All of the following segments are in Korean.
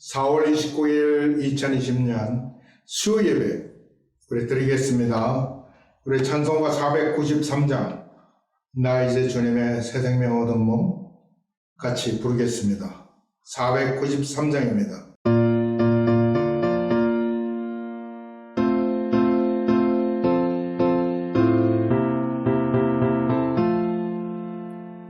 4월 29일 2020년 수요예배 우리 드리겠습니다. 우리 찬송가 493장 나 이제 주님의 새 생명 얻은 몸 같이 부르겠습니다. 493장입니다.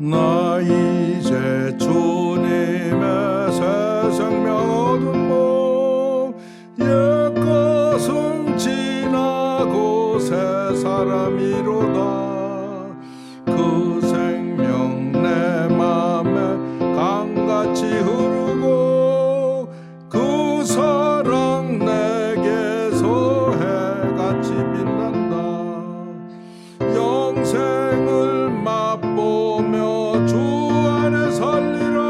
나 이제 주님의 새 생명 얻은 몸 옛것은 지나고 새 사람이로다. 그 생명 내 맘에 강같이 흐르고 그 사랑 내게서 해같이 빛난다. 영생을 맛보며 주 안에 살리라.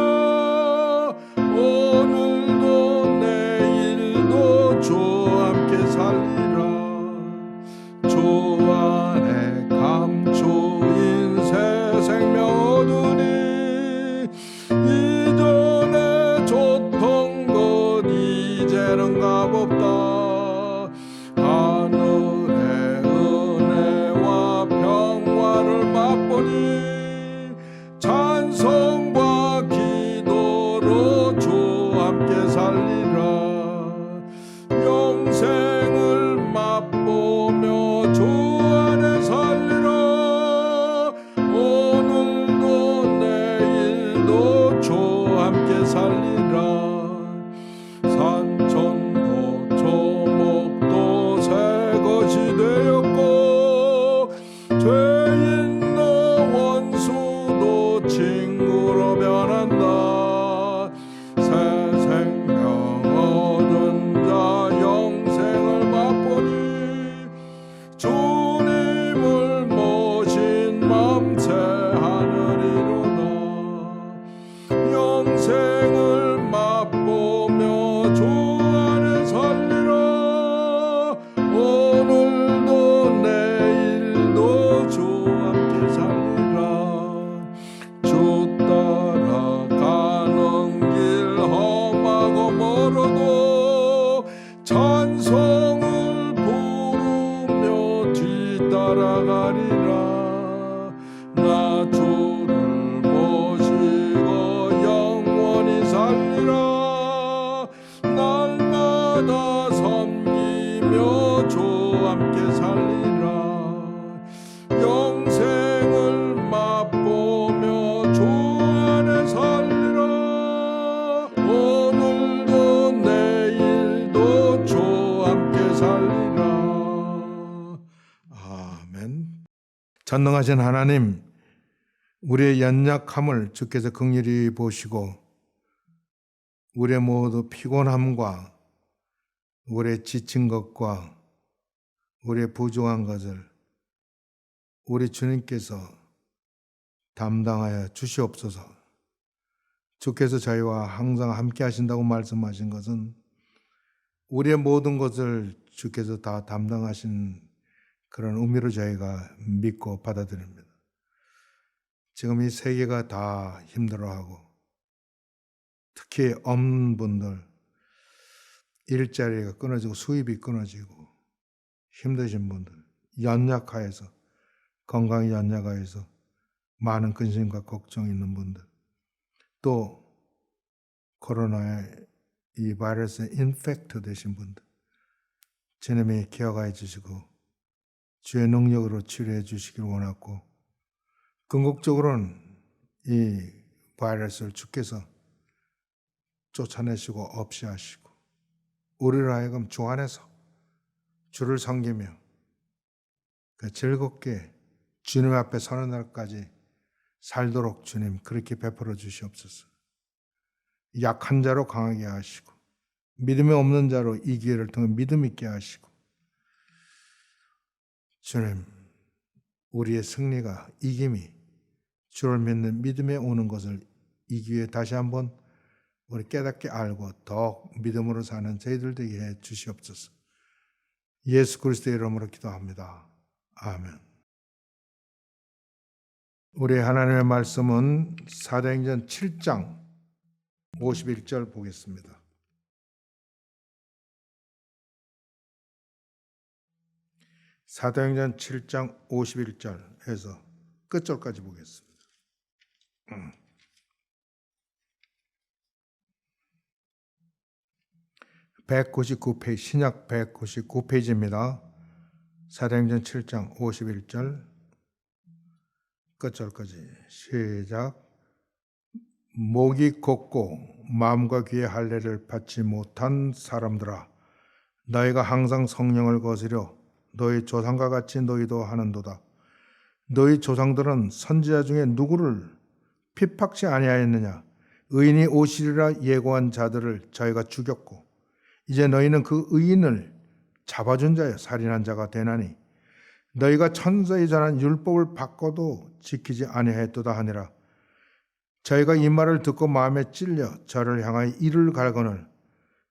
오늘도 내일도 주와 함께 살리라. 주 안에 감추인 새 생명 얻으니 이전에 줬던 것 이제는 값없다. 하늘의 은혜와 평화를 맛보니 찬송과 기도로 주와 함께 살리라. 영생을 맛보며 주 안에 살리라. 오늘도 내일도 주와 함께 살리라. 산천도 조목도 새 것이 되었고 죄인도 원수도 친구로 변한다. 새 생명 얻은 자 영생을 맛보니 주님을 모신 맘새 하늘이로다. 영생을 맛보며 주 안에 살리라. 오늘도 내일도 주와 함께 살리라. 주 따라가는 길 험하고 멀어도 찬송을 부르며 뒤따라가리라. 나 주를 모시고 영원히 살리라. 날마다 섬기며 주와 함께 살리라. 영생을 맛보며 주 안에 살리라. 오늘도 내일도 주와 함께 살리라. 아멘. 전능하신 하나님, 우리의 연약함을 주께서 긍휼히 보시고 우리의 모두 피곤함과 우리의 지친 것과 우리의 부족한 것을 우리 주님께서 담당하여 주시옵소서. 주께서 저희와 항상 함께 하신다고 말씀하신 것은 우리의 모든 것을 주께서 다 담당하신 그런 의미로 저희가 믿고 받아들입니다. 지금 이 세계가 다 힘들어하고 특히 없는 분들 일자리가 끊어지고 수입이 끊어지고 힘드신 분들, 연약하여서 건강이 연약하여서 많은 근심과 걱정이 있는 분들, 또 코로나에 이 바이러스에 인펙트 되신 분들 주님이 기억하여 주시고 주의 능력으로 치료해 주시길 원하고, 궁극적으로는 이 바이러스를 주께서 쫓아내시고 없이 하시고 우리를 하여금 주 안에서 주를 섬기며 즐겁게 주님 앞에 서는 날까지 살도록 주님 그렇게 베풀어 주시옵소서. 약한 자로 강하게 하시고 믿음이 없는 자로 이 기회를 통해 믿음 있게 하시고, 주님 우리의 승리가 이김이 주를 믿는 믿음에 오는 것을 이 기회에 다시 한번 우리 깨닫게 알고 더욱 믿음으로 사는 저희들 되게 해 주시옵소서. 예수 그리스도의 이름으로 기도합니다. 아멘. 우리 하나님의 말씀은 사도행전 7장 51절 보겠습니다. 사도행전 7장 51절에서 끝절까지 보겠습니다. 199페이지, 신약 199페이지입니다. 사도행전 7장 51절 끝절까지 시작. 목이 걷고 마음과 귀의 할례를 받지 못한 사람들아, 너희가 항상 성령을 거스려 너희 조상과 같이 너희도 하는도다. 너희 조상들은 선지자 중에 누구를 핍박치 아니하였느냐? 의인이 오시리라 예고한 자들을 저희가 죽였고 이제 너희는 그 의인을 잡아준 자여 살인한 자가 되나니 너희가 천사에 전한 율법을 바꿔도 지키지 아니하였도다 하니라. 저희가 이 말을 듣고 마음에 찔려 저를 향하여 이를 갈거늘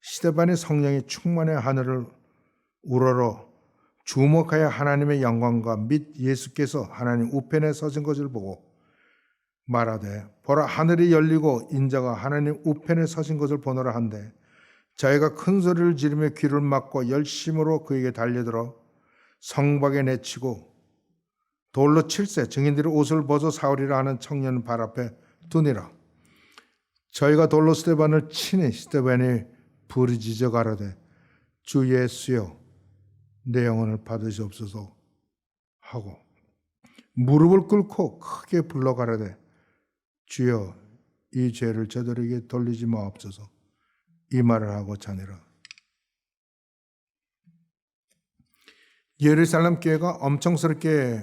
스데반의 성령이 충만해 하늘을 우러러 주목하여 하나님의 영광과 및 예수께서 하나님 우편에 서신 것을 보고 말하되 보라 하늘이 열리고 인자가 하나님 우편에 서신 것을 보노라 한데 저희가 큰 소리를 지르며 귀를 막고 열심으로 그에게 달려들어 성박에 내치고 돌로 칠세 증인들이 옷을 벗어 사오리라 하는 청년 발 앞에 두니라. 저희가 돌로 스데반을 치니 스데반이 부르짖어 가로되 주 예수여 내 영혼을 받으시옵소서 하고 무릎을 꿇고 크게 불러 가로되 주여 이 죄를 저들에게 돌리지 마옵소서 이 말을 하고 자니라. 예루살렘 교회가 엄청스럽게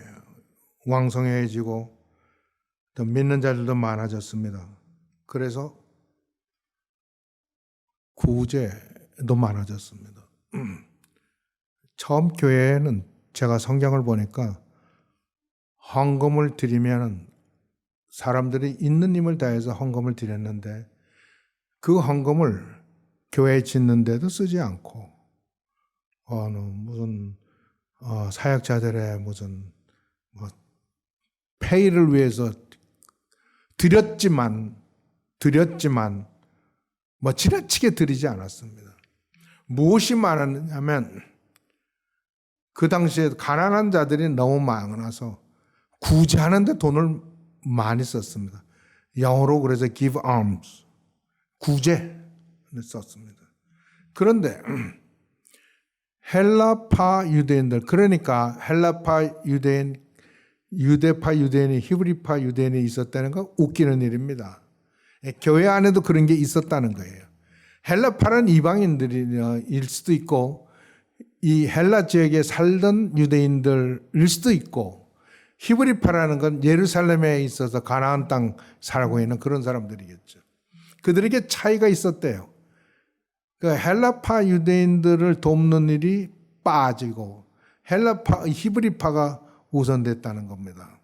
왕성해지고 더 믿는 자들도 많아졌습니다. 그래서 구제도 많아졌습니다. 처음 교회에는 제가 성경을 보니까 헌금을 드리면 사람들이 있는 힘을 다해서 헌금을 드렸는데 그 헌금을 교회 짓는 데도 쓰지 않고 무슨 사역자들의 무슨 페이를 위해서 드렸지만 지나치게 드리지 않았습니다. 무엇이 많았냐면 그 당시에 가난한 자들이 너무 많아서 구제하는 데 돈을 많이 썼습니다. 영어로 그래서 give alms, 구제를 썼습니다. 그런데 헬라파 유대인들, 그러니까 헬라파 유대인, 유대파 유대인이 히브리파 유대인이 있었다는 거 웃기는 일입니다. 교회 안에도 그런 게 있었다는 거예요. 헬라파는 이방인들일 수도 있고 이 헬라 지역에 살던 유대인들일 수도 있고 히브리파라는 건 예루살렘에 있어서 가나안 땅 살고 있는 그런 사람들이겠죠. 그들에게 차이가 있었대요. 그 헬라파 유대인들을 돕는 일이 빠지고 히브리파가 우선됐다는 겁니다.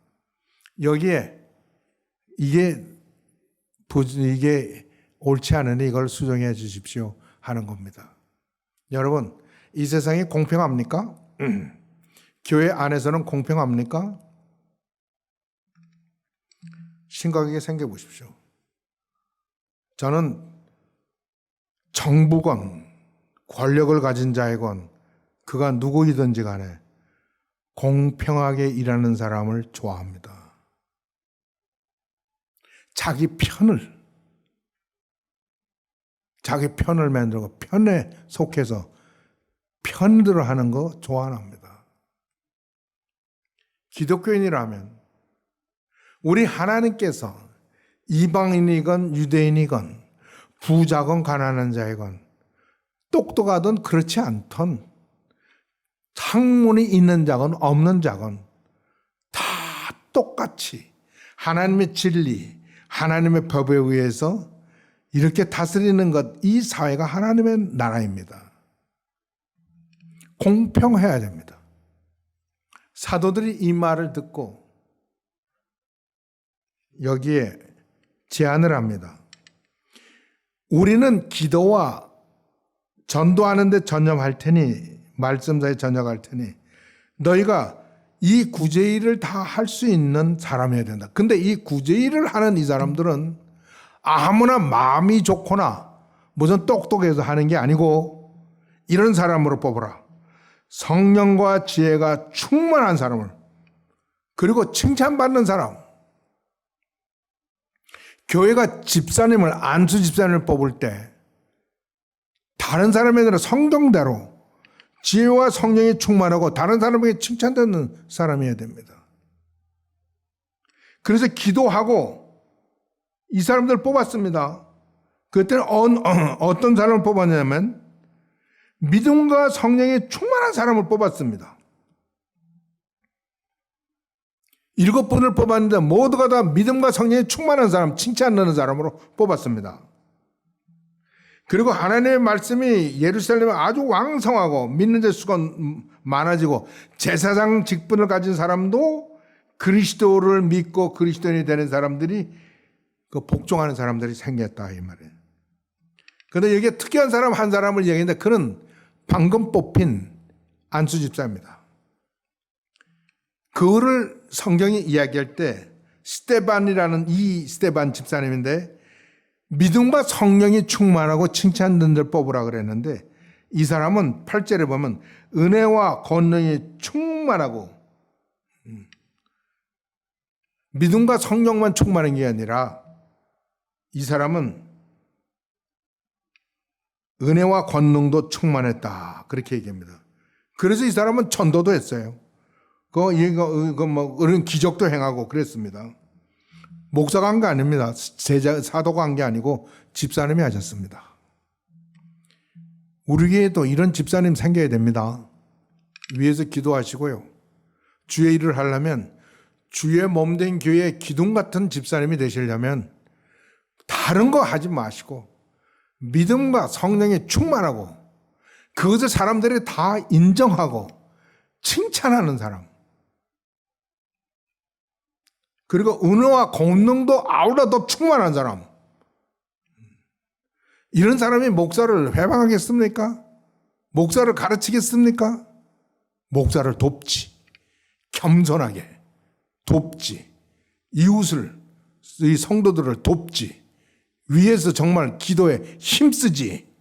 여기에 이게 옳지 않으니 이걸 수정해 주십시오 하는 겁니다. 여러분, 이 세상이 공평합니까? 교회 안에서는 공평합니까? 심각하게 생각해 보십시오. 저는 정부건 권력을 가진 자이건 그가 누구이든지 간에 공평하게 일하는 사람을 좋아합니다. 자기 편을 만들고 편에 속해서 편들어 하는 거 좋아합니다. 기독교인이라면 우리 하나님께서 이방인이건 유대인이건 부자건 가난한 자이건 똑똑하든 그렇지 않던 학문이 있는 자건 없는 자건 다 똑같이 하나님의 진리, 하나님의 법에 의해서 이렇게 다스리는 것, 이 사회가 하나님의 나라입니다. 공평해야 됩니다. 사도들이 이 말을 듣고 여기에 제안을 합니다. 우리는 기도와 전도하는 데 전념할 테니, 말씀사에 전념할 테니 너희가 이 구제일을 다 할 수 있는 사람이어야 된다. 근데 이 구제일을 하는 이 사람들은 아무나 마음이 좋거나 무슨 똑똑해서 하는 게 아니고 이런 사람으로 뽑으라. 성령과 지혜가 충만한 사람을, 그리고 칭찬받는 사람, 교회가 집사님을, 안수 집사님을 뽑을 때 다른 사람에게는 성경대로 지혜와 성령이 충만하고 다른 사람에게 칭찬받는 사람이어야 됩니다. 그래서 기도하고 이 사람들 뽑았습니다. 그때는 어떤 사람을 뽑았냐면 믿음과 성령이 충만한 사람을 뽑았습니다. 7분을 뽑았는데 모두가 다 믿음과 성령이 충만한 사람, 칭찬하는 사람으로 뽑았습니다. 그리고 하나님의 말씀이 예루살렘에 아주 왕성하고 믿는 자 수가 많아지고 제사장 직분을 가진 사람도 그리스도를 믿고 그리스도인이 되는 사람들이 그 복종하는 사람들이 생겼다 이 말이에요. 그런데 여기에 특이한 사람 한 사람을 얘기했는데 그는 방금 뽑힌 안수 집사입니다. 그거를 성경이 이야기할 때 스데반이라는 이 스데반 집사님인데 믿음과 성령이 충만하고 칭찬받는 들 뽑으라 그랬는데 이 사람은 8절에 보면 은혜와 권능이 충만하고 믿음과 성령만 충만한 게 아니라 이 사람은 은혜와 권능도 충만했다 그렇게 얘기합니다. 그래서 이 사람은 전도도 했어요. 그런 기적도 행하고 그랬습니다. 목사가 한 게 아닙니다. 사도가 한 게 아니고 집사님이 하셨습니다. 우리 교회에도 이런 집사님 생겨야 됩니다. 위에서 기도하시고요. 주의 일을 하려면 주의 몸된 교회의 기둥 같은 집사님이 되시려면 다른 거 하지 마시고 믿음과 성령에 충만하고 그것을 사람들이 다 인정하고 칭찬하는 사람, 그리고 은혜와 권능도 아우라 더 충만한 사람, 이런 사람이 목사를 회방하겠습니까? 목사를 가르치겠습니까? 목사를 돕지, 겸손하게 돕지, 이웃을, 이 성도들을 돕지, 위에서 정말 기도에 힘쓰지.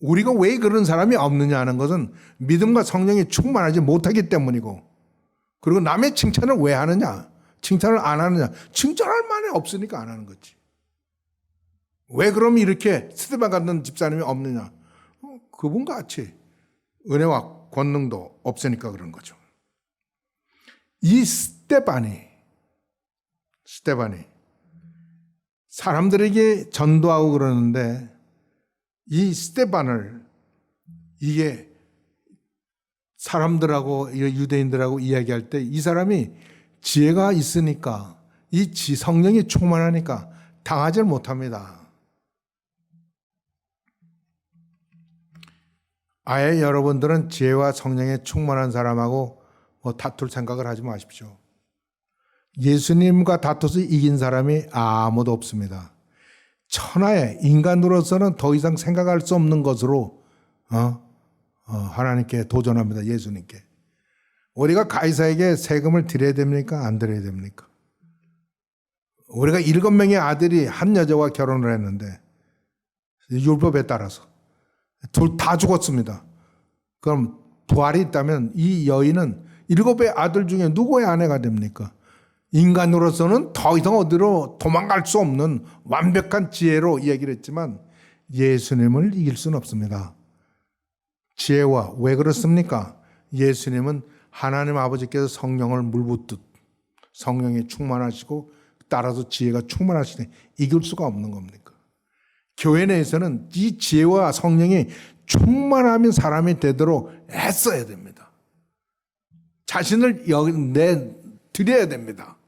우리가 왜 그런 사람이 없느냐 하는 것은 믿음과 성령이 충만하지 못하기 때문이고, 그리고 남의 칭찬을 왜 하느냐? 칭찬을 안 하느냐? 칭찬할 만이 없으니까 안 하는 거지. 왜 그럼 이렇게 스데반 같은 집사님이 없느냐? 그분같이 은혜와 권능도 없으니까 그런 거죠. 이 스데반이 사람들에게 전도하고 그러는데 이 스데반을 이게 사람들하고 유대인들하고 이야기할 때 이 사람이 지혜가 있으니까 이 성령이 충만하니까 당하지 못합니다. 아예 여러분들은 지혜와 성령에 충만한 사람하고 다툴 생각을 하지 마십시오. 예수님과 다투서 이긴 사람이 아무도 없습니다. 천하에 인간으로서는 더 이상 생각할 수 없는 것으로 하나님께 도전합니다. 예수님께. 우리가 가이사에게 세금을 드려야 됩니까? 안 드려야 됩니까? 우리가 7명의 아들이 한 여자와 결혼을 했는데 율법에 따라서 둘 다 죽었습니다. 그럼 부활이 있다면 이 여인은 7의 아들 중에 누구의 아내가 됩니까? 인간으로서는 더 이상 어디로 도망갈 수 없는 완벽한 지혜로 얘기를 했지만 예수님을 이길 수는 없습니다. 지혜와 왜 그렇습니까? 예수님은 하나님 아버지께서 성령을 물붓듯 성령이 충만하시고 따라서 지혜가 충만하시니 이길 수가 없는 겁니까? 교회 내에서는 이 지혜와 성령이 충만하면 사람이 되도록 애써야 됩니다. 자신을 드려야 됩니다.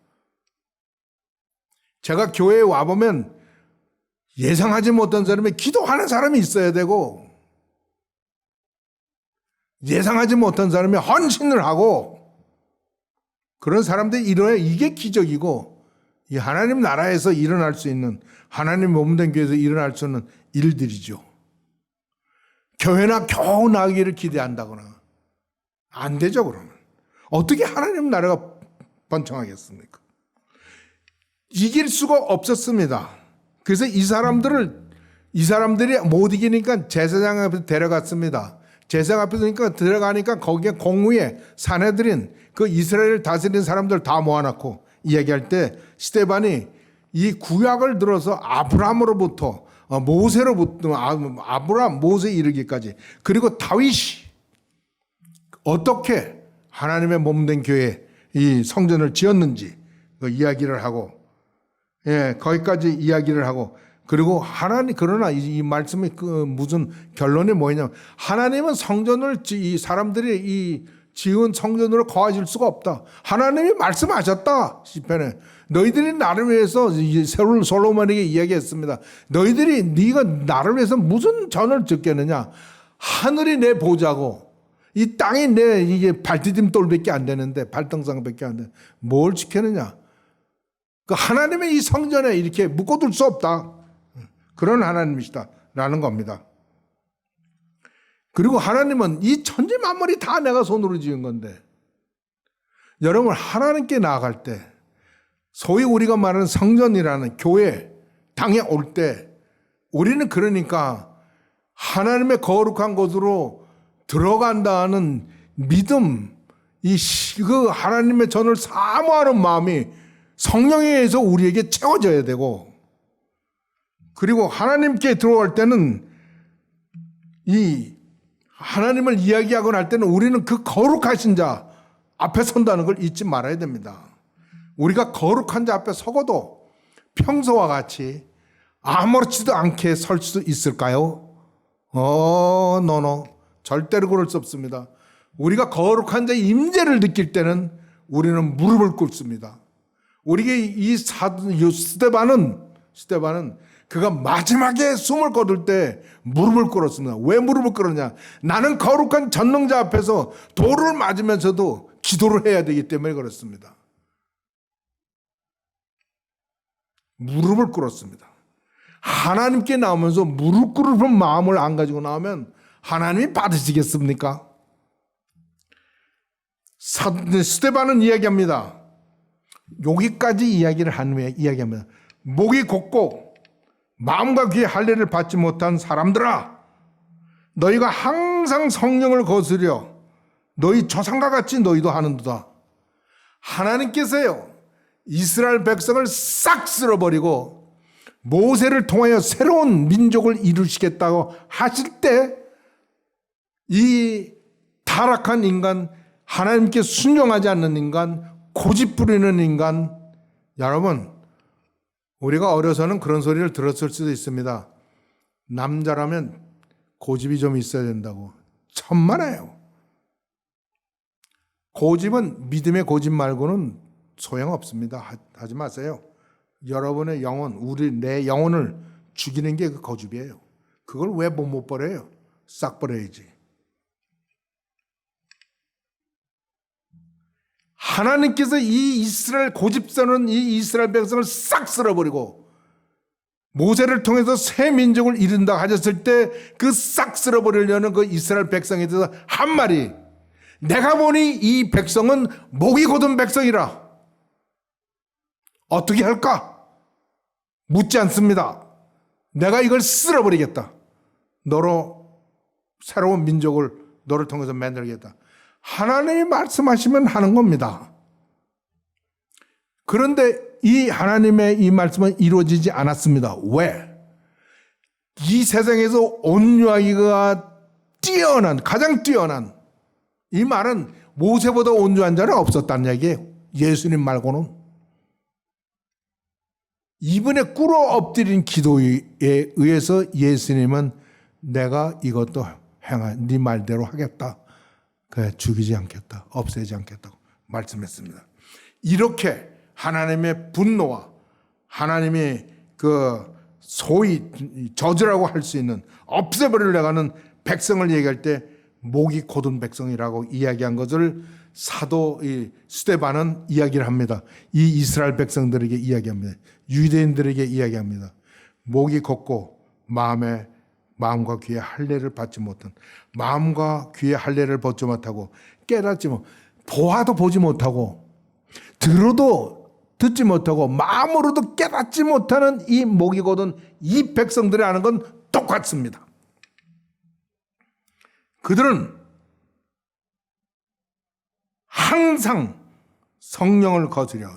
제가 교회에 와보면 예상하지 못한 사람이 기도하는 사람이 있어야 되고 예상하지 못한 사람이 헌신을 하고 그런 사람들이 일어나야 이게 기적이고 이 하나님 나라에서 일어날 수 있는 하나님 몸된 교회에서 일어날 수 있는 일들이죠. 교회나 겨우 나기를 기대한다거나 안 되죠. 그러면 어떻게 하나님 나라가 번창하겠습니까? 이길 수가 없었습니다. 그래서 이 사람들이 못 이기니까 제사장 앞에 데려갔습니다. 제사장 앞에 서니까 들어가니까 거기에 공회에 사내들인 그 이스라엘을 다스리는 사람들 다 모아놓고 이야기할 때 스데반이 이 구약을 들어서 아브라함으로부터 모세로부터 아브라함 모세 이르기까지 그리고 다윗이 어떻게 하나님의 몸된 교회 이 성전을 지었는지 그 이야기를 하고 거기까지 이야기를 하고 그리고 하나님 그러나 이 말씀의 그 무슨 결론이 뭐냐면 하나님은 성전을 이 사람들이 이 지은 성전으로 거하실 수가 없다. 하나님이 말씀하셨다. 시편에 너희들이 나를 위해서 솔로몬에게 이야기했습니다. 너희들이 네가 나를 위해서 무슨 전을 짓겠느냐? 하늘이 내 보자고 이 땅이 내 이게 발디딤 돌밖에 안 되는데 발등상밖에 안 돼. 뭘 지켰느냐? 그 하나님의 이 성전에 이렇게 묶어둘 수 없다. 그런 하나님이시다라는 겁니다. 그리고 하나님은 이 천지 만물이 다 내가 손으로 지은 건데 여러분 하나님께 나아갈 때 소위 우리가 말하는 성전이라는 교회 당에 올 때 우리는 그러니까 하나님의 거룩한 곳으로 들어간다는 믿음 그 하나님의 전을 사모하는 마음이 성령에 의해서 우리에게 채워져야 되고 그리고 하나님께 들어갈 때는 이 하나님을 이야기하고 날 때는 우리는 그 거룩하신 자 앞에 선다는 걸 잊지 말아야 됩니다. 우리가 거룩한 자 앞에 서고도 평소와 같이 아무렇지도 않게 설 수 있을까요? 노노. 절대로 그럴 수 없습니다. 우리가 거룩한 자의 임재를 느낄 때는 우리는 무릎을 꿇습니다. 우리에게 이 스데반은 그가 마지막에 숨을 거둘 때 무릎을 꿇었습니다. 왜 무릎을 꿇었냐? 나는 거룩한 전능자 앞에서 돌을 맞으면서도 기도를 해야 되기 때문에 그렇습니다. 무릎을 꿇었습니다. 하나님께 나오면서 무릎 꿇은 마음을 안 가지고 나오면 하나님이 받으시겠습니까? 스데반은 이야기합니다. 여기까지 이야기를 한 후에 이야기합니다. 목이 곧고 마음과 귀의 할례를 받지 못한 사람들아 너희가 항상 성령을 거스려 너희 조상과 같이 너희도 하는도다. 하나님께서요 이스라엘 백성을 싹 쓸어버리고 모세를 통하여 새로운 민족을 이루시겠다고 하실 때 이 타락한 인간 하나님께 순종하지 않는 인간 고집 부리는 인간 여러분 우리가 어려서는 그런 소리를 들었을 수도 있습니다. 남자라면 고집이 좀 있어야 된다고. 천만에요. 고집은 믿음의 고집 말고는 소용없습니다. 하지 마세요. 여러분의 영혼, 내 영혼을 죽이는 게 그 고집이에요. 그걸 왜 못 버려요? 싹 버려야지. 하나님께서 이 이스라엘 고집스러운 이 이스라엘 백성을 싹 쓸어버리고 모세를 통해서 새 민족을 이룬다 하셨을 때 그 싹 쓸어버리려는 그 이스라엘 백성에 대해서 한 말이 내가 보니 이 백성은 목이 곧은 백성이라 어떻게 할까? 묻지 않습니다. 내가 이걸 쓸어버리겠다. 너로 새로운 민족을 너를 통해서 만들겠다. 하나님이 말씀하시면 하는 겁니다. 그런데 이 하나님의 이 말씀은 이루어지지 않았습니다. 왜? 이 세상에서 온유하기가 가장 뛰어난 이 말은 모세보다 온유한 자는 없었다는 얘기예요. 예수님 말고는. 이분의 꿇어 엎드린 기도에 의해서 예수님은 내가 이것도 네 말대로 하겠다. 그래, 죽이지 않겠다. 없애지 않겠다고 말씀했습니다. 이렇게 하나님의 분노와 하나님의 그 소위 저주라고 할 수 있는 없애버리려고 하는 백성을 얘기할 때 목이 곧은 백성이라고 이야기한 것을 사도 스데반은 이야기를 합니다. 이 이스라엘 백성들에게 이야기합니다. 유대인들에게 이야기합니다. 목이 곧고 마음과 귀의 할례를 받지 못한 마음과 귀의 할례를 받지 못하고 깨닫지 못 보아도 보지 못하고 들어도 듣지 못하고 마음으로도 깨닫지 못하는 이 목이 곧은 이 백성들이 하는 건 똑같습니다. 그들은 항상 성령을 거스려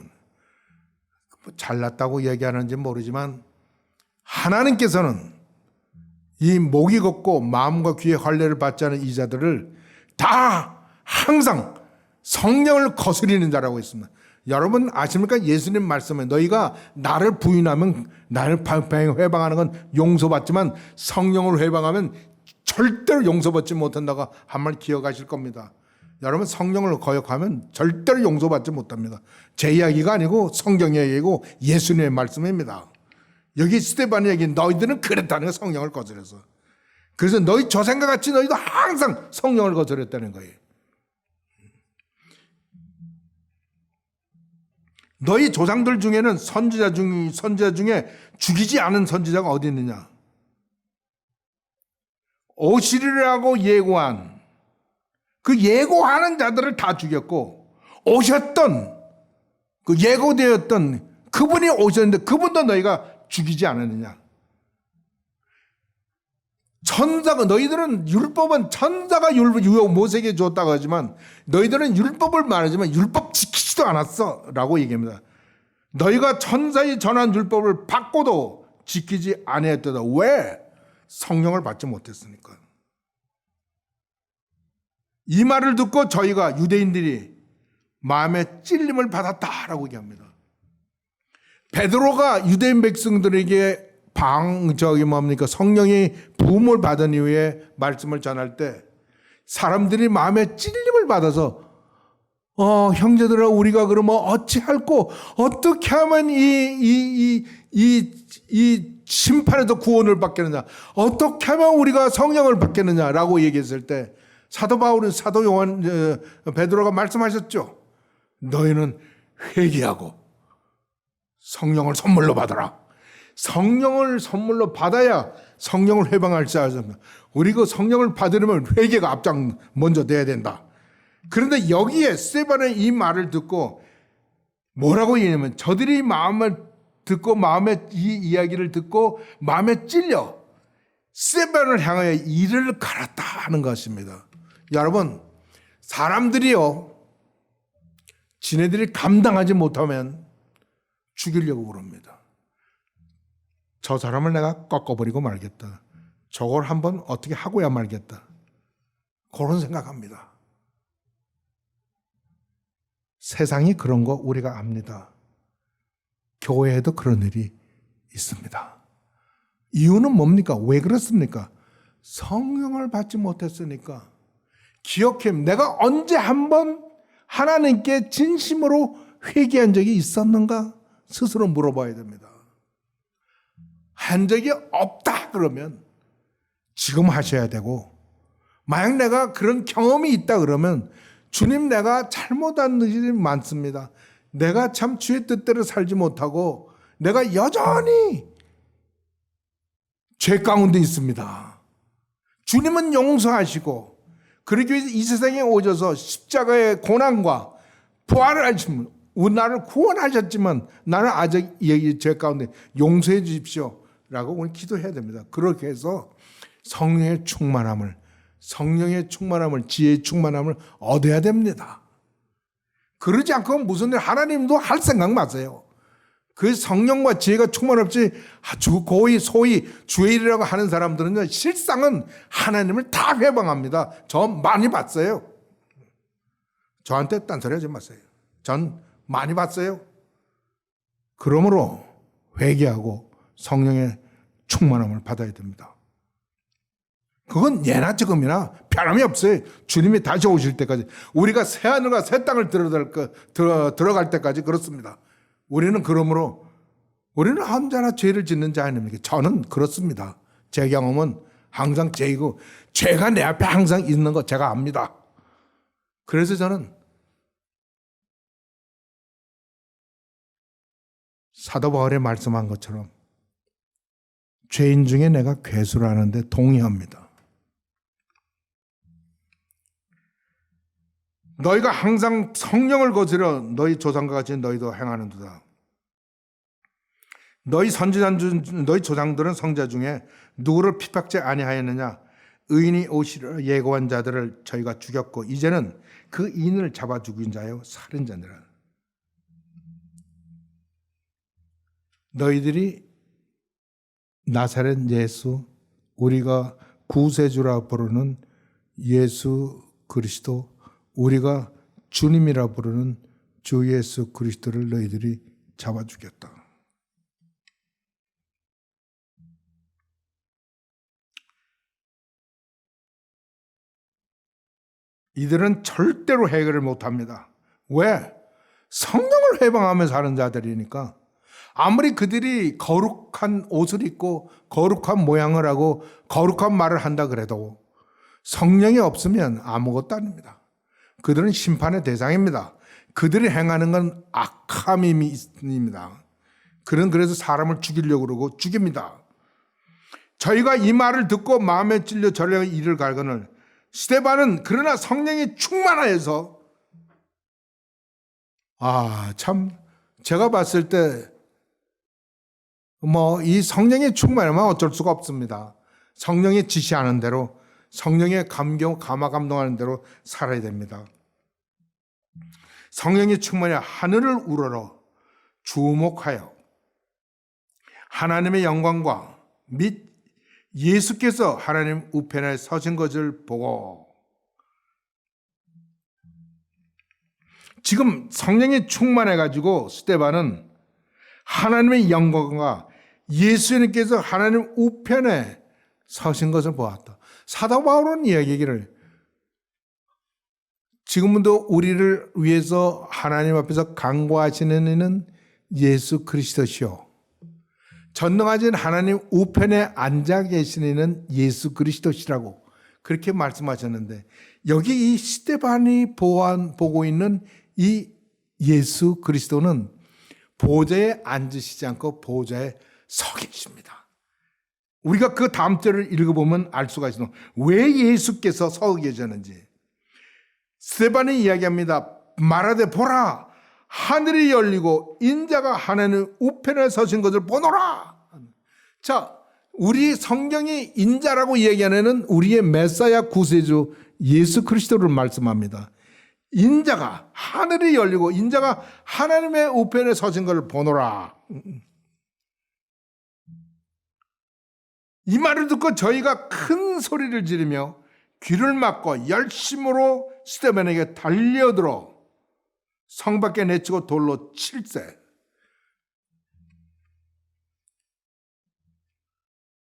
잘났다고 얘기하는지 모르지만 하나님께서는 이 목이 걷고 마음과 귀의 할례를 받지 않은 이 자들을 다 항상 성령을 거스리는 자라고 있습니다. 여러분 아십니까? 예수님 말씀에 너희가 나를 부인하면 나를 회방하는 건 용서받지만 성령을 회방하면 절대로 용서받지 못한다고 한 말 기억하실 겁니다. 여러분 성령을 거역하면 절대로 용서받지 못합니다. 제 이야기가 아니고 성경의 이야기고 예수님의 말씀입니다. 여기 스데반이 얘기 너희들은 그랬다는 거예요. 성령을 거스려서. 그래서 너희 조상과 같이 너희도 항상 성령을 거스렸다는 거예요. 너희 조상들 중에는 선지자 중에 죽이지 않은 선지자가 어디 있느냐? 오시리라고 예고한 그 예고하는 자들을 다 죽였고 오셨던 그 예고되었던 그분이 오셨는데 그분도 너희가 죽이지 않았느냐? 천사가 너희들은 율법은 천사가 모세에게 줬다고 하지만 너희들은 율법을 말하지만 율법 지키지도 않았어라고 얘기합니다. 너희가 천사의 전한 율법을 받고도 지키지 아니했다. 왜? 성령을 받지 못했으니까. 이 말을 듣고 저희가 유대인들이 마음에 찔림을 받았다라고 얘기합니다. 베드로가 유대인 백성들에게 성령이 부음을 받은 이후에 말씀을 전할 때 사람들이 마음에 찔림을 받아서 형제들아 우리가 그러면 어찌할꼬 어떻게 하면 이 심판에서 구원을 받겠느냐 어떻게 하면 우리가 성령을 받겠느냐라고 얘기했을 때 사도 베드로가 말씀하셨죠. 너희는 회개하고 성령을 선물로 받아라. 성령을 선물로 받아야 성령을 회방할 수 있습니다. 우리 그 성령을 받으려면 회개가 앞장 먼저 돼야 된다. 그런데 여기에 스데반의 이 말을 듣고 뭐라고 얘기하냐면 저들이 마음을 듣고 마음의 이 이야기를 듣고 마음에 찔려 스데반을 향하여 이를 갈았다 하는 것입니다. 여러분 사람들이요 지네들이 감당하지 못하면 죽이려고 그럽니다. 저 사람을 내가 꺾어버리고 말겠다. 저걸 한번 어떻게 하고야 말겠다. 그런 생각합니다. 세상이 그런 거 우리가 압니다. 교회에도 그런 일이 있습니다. 이유는 뭡니까? 왜 그렇습니까? 성령을 받지 못했으니까. 기억해. 내가 언제 한번 하나님께 진심으로 회개한 적이 있었는가? 스스로 물어봐야 됩니다. 한 적이 없다 그러면 지금 하셔야 되고 만약 내가 그런 경험이 있다 그러면 주님 내가 잘못한 일이 많습니다. 내가 참 주의 뜻대로 살지 못하고 내가 여전히 죄 가운데 있습니다. 주님은 용서하시고 그러기 위해서 이 세상에 오셔서 십자가의 고난과 부활을 하시면 나를 구원하셨지만 나는 아직 이 죄 가운데 용서해 주십시오 라고 오늘 기도해야 됩니다. 그렇게 해서 성령의 충만함을 지혜의 충만함을 얻어야 됩니다. 그러지 않고 무슨 일 하나님도 할 생각 마세요. 그 성령과 지혜가 충만없이 소위 주의 일이라고 하는 사람들은 실상은 하나님을 다 회방합니다. 저 많이 봤어요. 저한테 딴소리 하지 마세요. 전 많이 봤어요. 그러므로 회개하고 성령의 충만함을 받아야 됩니다. 그건 예나 지금이나 변함이 없어요. 주님이 다시 오실 때까지 우리가 새 하늘과 새 땅을 들어갈 때까지 그렇습니다. 우리는 그러므로 우리는 언제나 죄를 짓는 자 아닙니까? 저는 그렇습니다. 제 경험은 항상 죄이고 죄가 내 앞에 항상 있는 거 제가 압니다. 그래서 저는 사도 바울이 말씀한 것처럼 죄인 중에 내가 괴수를 하는데 동의합니다. 너희가 항상 성령을 거스려 너희 조상과 같이 너희도 행하는도다. 너희 조상들은 성자 중에 누구를 핍박지 아니하였느냐? 의인이 오시려 예고한 자들을 저희가 죽였고 이제는 그 인을 잡아 죽인 자요 살인자니라. 너희들이 나사렛 예수, 우리가 구세주라 부르는 예수 그리스도, 우리가 주님이라 부르는 주 예수 그리스도를 너희들이 잡아 죽였다. 이들은 절대로 해결을 못합니다. 왜? 성령을 회방하면서 하는 자들이니까. 아무리 그들이 거룩한 옷을 입고 거룩한 모양을 하고 거룩한 말을 한다 그래도 성령이 없으면 아무것도 아닙니다. 그들은 심판의 대상입니다. 그들이 행하는 건 악함입니다. 그는 그래서 사람을 죽이려고 그러고 죽입니다. 저희가 이 말을 듣고 마음에 찔려 저를 이를 갈거늘 스데반은 그러나 성령이 충만하여서 참 제가 봤을 때 이 성령이 충만하면 어쩔 수가 없습니다. 성령이 지시하는 대로 성령의 감화 감동하는 대로 살아야 됩니다. 성령이 충만해 하늘을 우러러 주목하여 하나님의 영광과 및 예수께서 하나님 우편에 서신 것을 보고 지금 성령이 충만해가지고 스데반은 하나님의 영광과 예수님께서 하나님 우편에 서신 것을 보았다. 사도 바울은 이야기를 지금도 우리를 위해서 하나님 앞에서 간구하시는 이는 예수 그리스도시요 전능하신 하나님 우편에 앉아 계신 이는 예수 그리스도시라고 그렇게 말씀하셨는데 여기 이 스데반이 보고 있는 이 예수 그리스도는 보좌에 앉으시지 않고 보좌에 서 계십니다. 우리가 그 다음 절을 읽어보면 알 수가 있어요. 왜 예수께서 서 계셨는지. 스데반이 이야기합니다. 말하되 보라 하늘이 열리고 인자가 하나님 우편에 서신 것을 보노라. 자, 우리 성경이 인자라고 얘기하는 우리의 메사야 구세주 예수 그리스도를 말씀합니다. 인자가 하늘이 열리고 인자가 하나님의 우편에 서신 것을 보노라. 이 말을 듣고 저희가 큰 소리를 지르며 귀를 막고 열심으로 스데반에게 달려들어 성 밖에 내치고 돌로 칠세.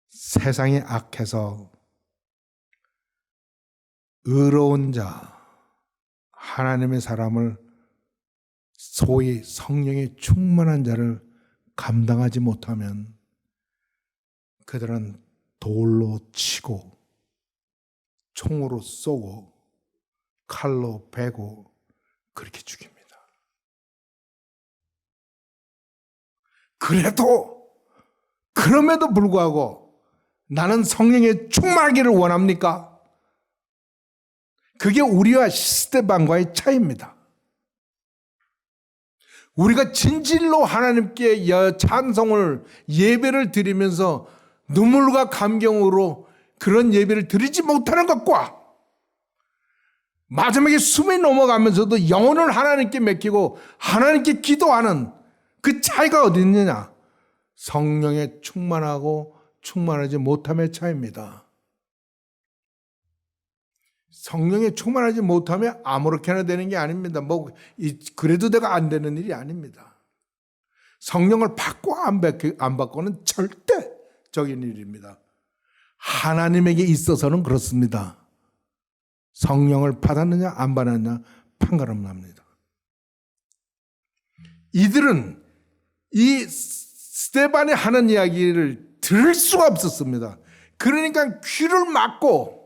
세상이 악해서 의로운 자, 하나님의 사람을 소위 성령이 충만한 자를 감당하지 못하면 그들은 돌로 치고 총으로 쏘고 칼로 베고 그렇게 죽입니다. 그럼에도 불구하고 나는 성령에 충만하기를 원합니까? 그게 우리와 스데반과의 차이입니다. 우리가 진실로 하나님께 찬송을 예배를 드리면서 눈물과 감경으로 그런 예배를 드리지 못하는 것과 마지막에 숨이 넘어가면서도 영혼을 하나님께 맡기고 하나님께 기도하는 그 차이가 어디 있느냐? 성령에 충만하고 충만하지 못함의 차이입니다. 성령에 충만하지 못하면 아무렇게나 되는 게 아닙니다. 그래도 내가 안 되는 일이 아닙니다. 성령을 받고 안 받고는 절대적인 일입니다. 하나님에게 있어서는 그렇습니다. 성령을 받았느냐 안 받았느냐 판가름납니다. 이들은 이 스데반이 하는 이야기를 들을 수가 없었습니다. 그러니까 귀를 막고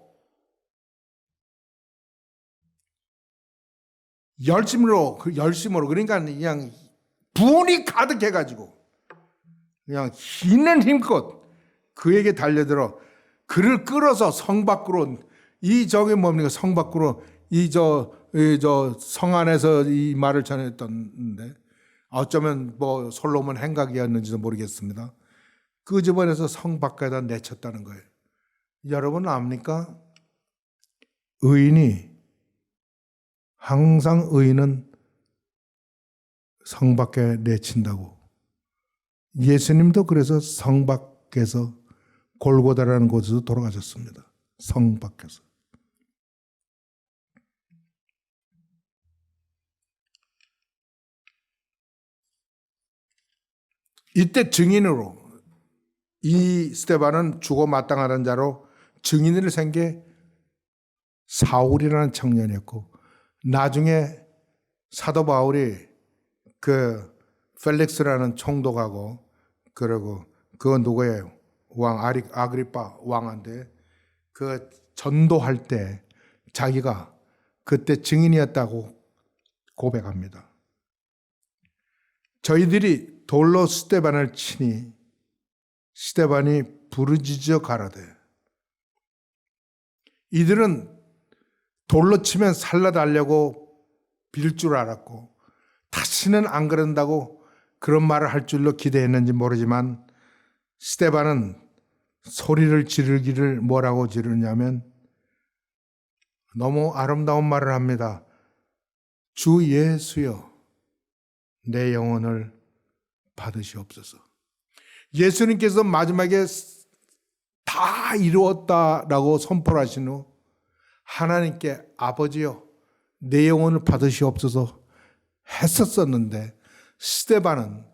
열심으로 그러니까 그냥 분이 가득해가지고 그냥 있는 힘껏 그에게 달려들어 그를 끌어서 성 밖으로 성 밖으로 성 안에서 이 말을 전했던데 어쩌면 솔로몬 행각이었는지도 모르겠습니다. 그 집안에서 성 밖에다 내쳤다는 거예요. 여러분 압니까? 항상 의인은 성 밖에 내친다고. 예수님도 그래서 성 밖에서 골고다라는 곳에서 돌아가셨습니다. 성 밖에서. 이때 증인으로 이 스데반은 죽어 마땅하던 자로 증인을 생 게 사울이라는 청년이었고, 나중에 사도 바울이 그 펠릭스라는 총독하고, 그리고 그거 누구예요? 왕 아그리파 왕한테 그 전도할 때 자기가 그때 증인이었다고 고백합니다. 저희들이 돌로 스데반을 치니 스데반이 부르짖어 가라되. 이들은 돌로 치면 살라달라고 빌 줄 알았고 다시는 안 그런다고 그런 말을 할 줄로 기대했는지 모르지만, 스데반은 소리를 지르기를 뭐라고 지르냐면 너무 아름다운 말을 합니다. 주 예수여, 내 영혼을 받으시옵소서. 예수님께서 마지막에 다 이루었다라고 선포하신 후 하나님께 아버지여, 내 영혼을 받으시옵소서 했었었는데, 스데반은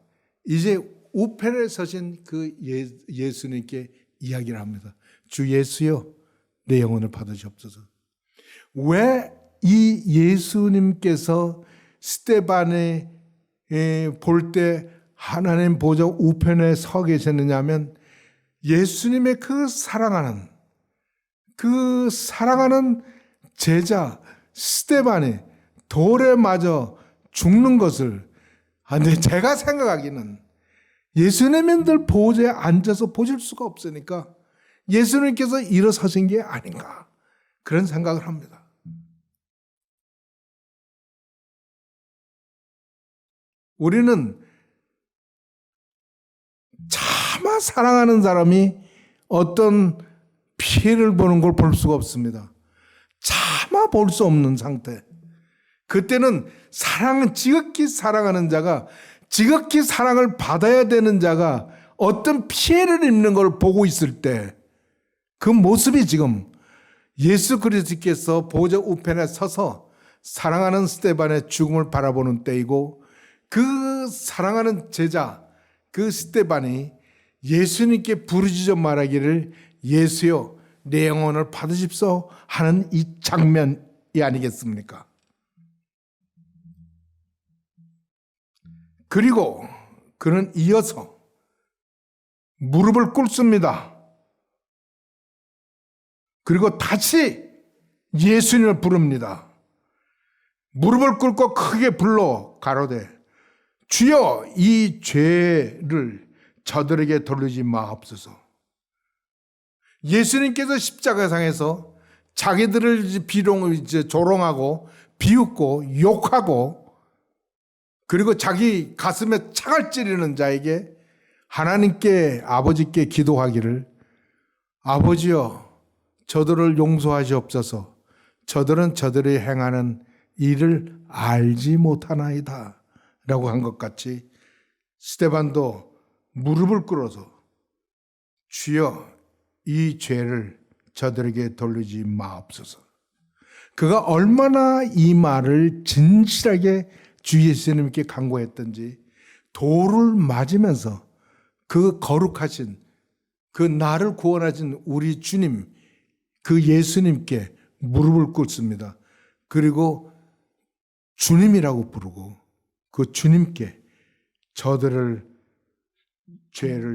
이제 우편에 서신 그 예수님께 이야기를 합니다. 주 예수여, 내 영혼을 받으시옵소서. 왜 이 예수님께서 스데반에 볼 때 하나님 보좌 우편에 서 계셨느냐 하면, 예수님의 그 사랑하는 제자 스데반이 돌에 맞아 죽는 것을, 근데 제가 생각하기는 예수님들 보좌에 앉아서 보실 수가 없으니까 예수님께서 일어서신 게 아닌가, 그런 생각을 합니다. 우리는 차마 사랑하는 사람이 어떤 피해를 보는 걸 볼 수가 없습니다. 차마 볼 수 없는 상태. 그때는 지극히 사랑하는 자가, 지극히 사랑을 받아야 되는 자가 어떤 피해를 입는 걸 보고 있을 때, 그 모습이 지금 예수 그리스도께서 보좌 우편에 서서 사랑하는 스데반의 죽음을 바라보는 때이고, 그 사랑하는 제자 그 스데반이 예수님께 부르짖어 말하기를 예수여, 내 영혼을 받으십시오 하는 이 장면이 아니겠습니까? 그리고 그는 이어서 무릎을 꿇습니다. 그리고 다시 예수님을 부릅니다. 무릎을 꿇고 크게 불러 가로되 주여, 이 죄를 저들에게 돌리지 마옵소서. 예수님께서 십자가상에서 자기들을 조롱하고 비웃고 욕하고, 그리고 자기 가슴에 창을 찌르는 자에게 하나님께, 아버지께 기도하기를 아버지여, 저들을 용서하시옵소서. 저들은 저들이 행하는 일을 알지 못하나이다 라고 한 것 같이, 스데반도 무릎을 꿇어서 주여, 이 죄를 저들에게 돌리지 마옵소서. 그가 얼마나 이 말을 진실하게 주 예수님께 간구했던지, 돌을 맞으면서 그 거룩하신, 그 나를 구원하신 우리 주님, 그 예수님께 무릎을 꿇습니다. 그리고 주님이라고 부르고 그 주님께 죄를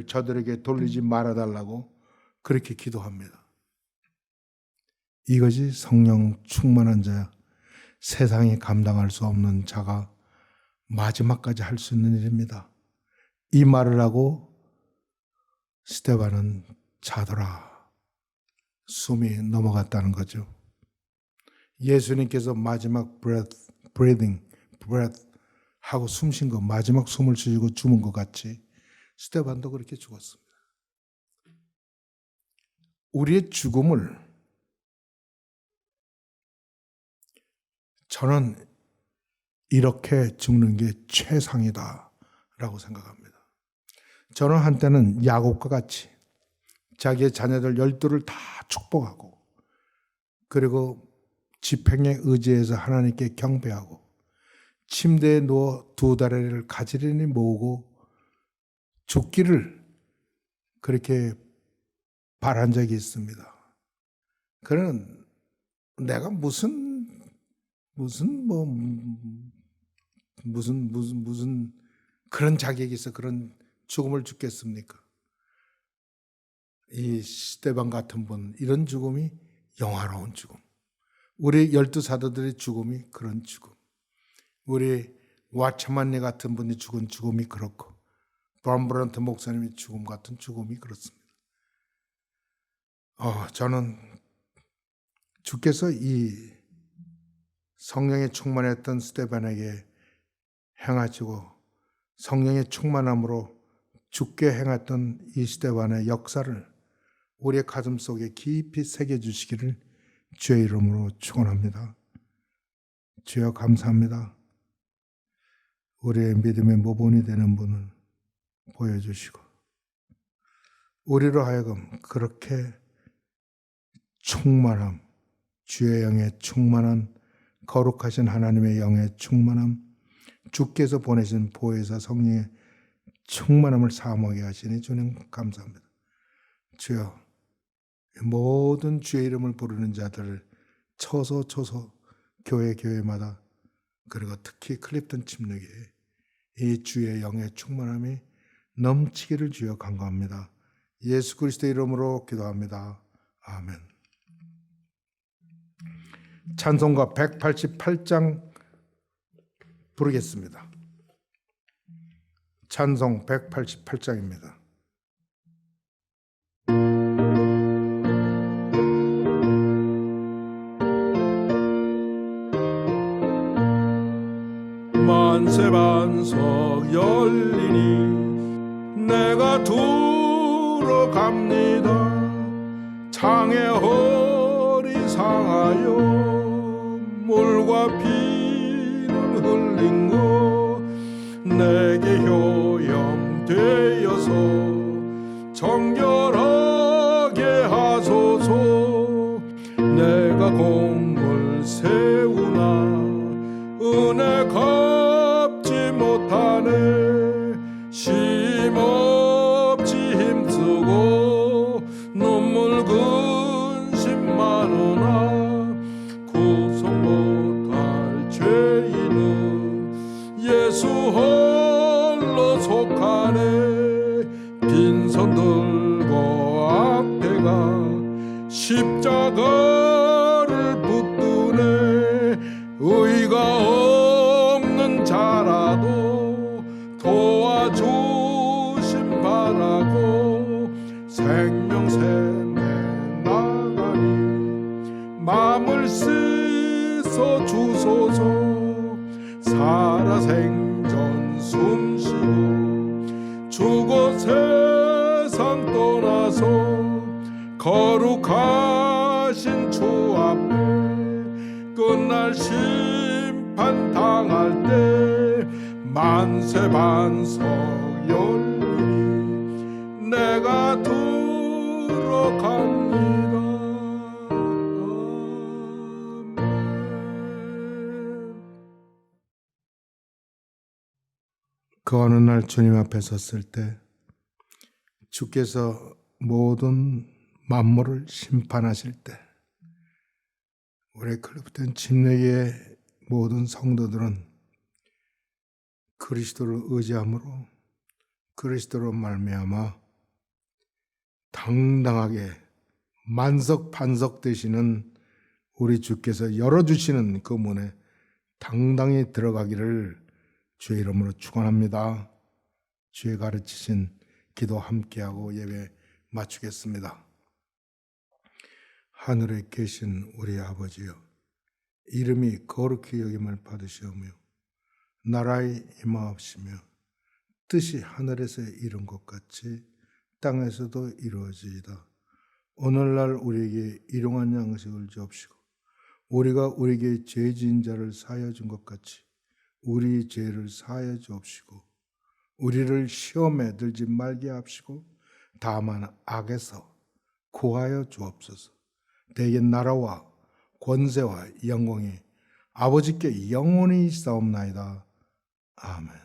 저들에게 돌리지 말아달라고 그렇게 기도합니다. 이것이 성령 충만한 자, 세상이 감당할 수 없는 자가 마지막까지 할 수 있는 일입니다. 이 말을 하고 스데반은 자더라 숨이 넘어갔다는 거죠. 예수님께서 마지막 breath 하고 숨 쉰 거, 마지막 숨을 쉬고 죽은 것 같이 스데반도 그렇게 죽었습니다. 우리의 죽음을 저는 이렇게 죽는 게 최상이다라고 생각합니다. 저는 한때는 야곱과 같이 자기의 자녀들 12를 다 축복하고 그리고 지팽에 의지해서 하나님께 경배하고 침대에 누워 두 다리를 가지런히 모으고 죽기를 그렇게 바란 적이 있습니다. 그는 내가 무슨 그런 자격이 있어 그런 죽음을 죽겠습니까? 이 스데반 같은 분, 이런 죽음이 영화로운 죽음. 우리 12사도들의 죽음이 그런 죽음. 우리 와차만리 같은 분이 죽은 죽음이 그렇고 브람브런트 목사님의 죽음 같은 죽음이 그렇습니다. 저는 주께서 이 성령에 충만했던 스데반에게 행하시고 성령의 충만함으로 죽게 행했던 이 스데반의 역사를 우리의 가슴 속에 깊이 새겨주시기를 주의 이름으로 축원합니다. 주여 감사합니다. 우리의 믿음의 모본이 되는 분을 보여주시고 우리로 하여금 그렇게 충만함, 주의 영의 충만한 거룩하신 하나님의 영의 충만함, 주께서 보내신 보혜사 성령의 충만함을 사모하게 하시니 주님 감사합니다. 주여 모든 주의 이름을 부르는 자들을 쳐서 교회마다 그리고 특히 클립턴 침례교회 이 주의 영의 충만함이 넘치기를 주여 간구합니다. 예수 그리스도의 이름으로 기도합니다. 아멘. 찬송가 188장 부르겠습니다. 찬송 188장입니다. 만세반석 열리니 내가 들어갑니다. 창의 허리 상하여 물과 피는 흘린 것 내게 효염되어서 정결하게 하소서. 내가 공을 세우나 은혜 갚지 못하네. 쉼없이 힘쓰고 눈물 근심 많으나 구속 못할 죄인은 예수 홀로 속하네. 빈손 들고 앞에가 십자가를 붙드네. 의가 없는 자라도 도와주심 바라고 생명샘에 나가니 마음을 씻어 주소서. 살아생전 숨쉬고 죽어 세상 떠나서 거룩하신 주 앞에 끝날 심판 당할 때 만세반석 열리니 내가 들어갑니다. 그 어느 날 주님 앞에 섰을 때 주께서 모든 만물을 심판하실 때 우리 클리프턴 침례교의 모든 성도들은 그리스도를 의지함으로 그리스도로 말미암아 당당하게 만석반석 되시는 우리 주께서 열어주시는 그 문에 당당히 들어가기를 주의 이름으로 축원합니다. 주의 가르치신 기도 함께하고 예배 마치겠습니다. 하늘에 계신 우리 아버지여, 이름이 거룩히 여김을 받으시오며 나라의 임하옵시며 뜻이 하늘에서 이룬 것 같이 땅에서도 이루어지이다. 오늘날 우리에게 일용할 양식을 주옵시고 우리가 우리에게 죄 지은 자를 사하여 준 것 같이 우리 죄를 사하여 주옵시고 우리를 시험에 들지 말게 합시고 다만 악에서 구하여 주옵소서. 대개 나라와 권세와 영광이 아버지께 영원히 있사옵나이다. 아멘.